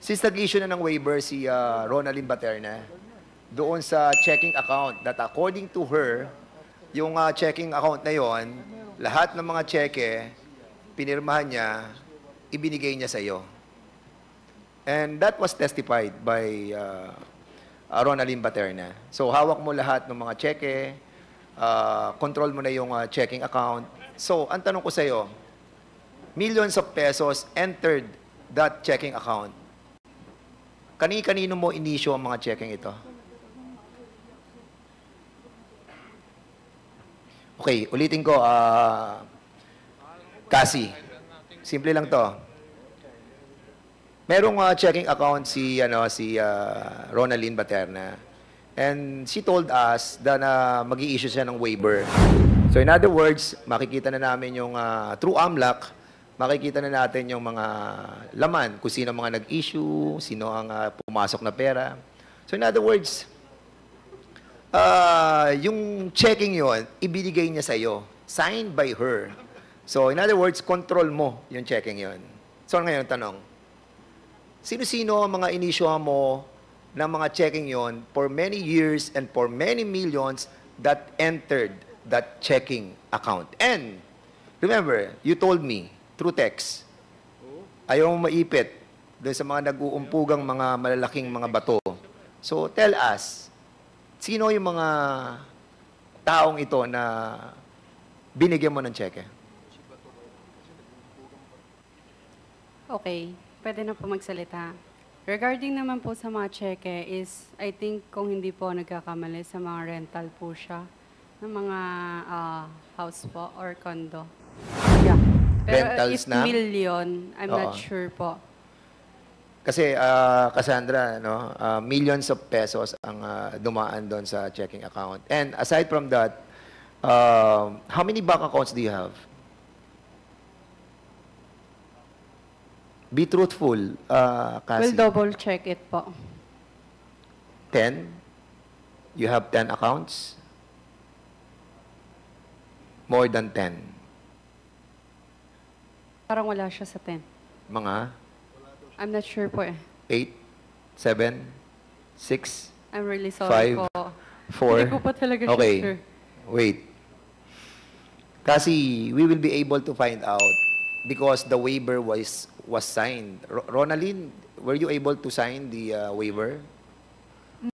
Since nag-issue na ng waiver si Ronaldin Baterna doon sa checking account that according to her, yung checking account na yon, lahat ng mga cheque, pinirmahan niya, ibinigay niya sa iyo. And that was testified by Ronaldin Baterna. So hawak mo lahat ng mga cheque, control mo na yung checking account. So ang tanong ko sa iyo, millions of pesos entered that checking account. Kani-kanino mo inisyo ang mga checking ito? Okay, ulitin ko, Cassie. Simple lang to. Merong checking account si Ronaldin Baterna. And she told us na mag-i-issue siya ng waiver. So in other words, makikita na namin yung through AMLAC, makikita na natin yung mga laman, kung sino mga nag-issue, sino ang pumasok na pera. So in other words, yung checking yon, ibinigay niya sa iyo, signed by her. So in other words, control mo yung checking yon. So ngayon, tanong, sino-sino ang mga inisyuhan mo ng mga checking yon for many years and for many millions that entered that checking account? And remember, you told me, through text, ayaw mong maipit doon sa mga nag-uumpugang mga malalaking mga bato. So, tell us, sino yung mga taong ito na binigyan mo ng cheque? Okay, pwede na po magsalita. Regarding naman po sa mga cheque is, I think kung hindi po nagkakamali sa mga rental po siya, ng mga house po or condo. Yeah. Pero Rentals if na? million, I'm not Oo. sure po. Kasi, Cassandra, no, millions of pesos ang dumaan doon sa checking account. And aside from that, how many bank accounts do you have? Be truthful, Cassie. We'll double check it po. 10? You have 10 accounts? More than 10? Parang wala siya sa 10. Mga I'm not sure po eh. 8, 7, 6, I'm really sorry 5, po. 4. Hindi ko pa talaga siya Okay. sure. Wait. Kasi we will be able to find out because the waiver was signed. Ronaldin, were you able to sign the waiver?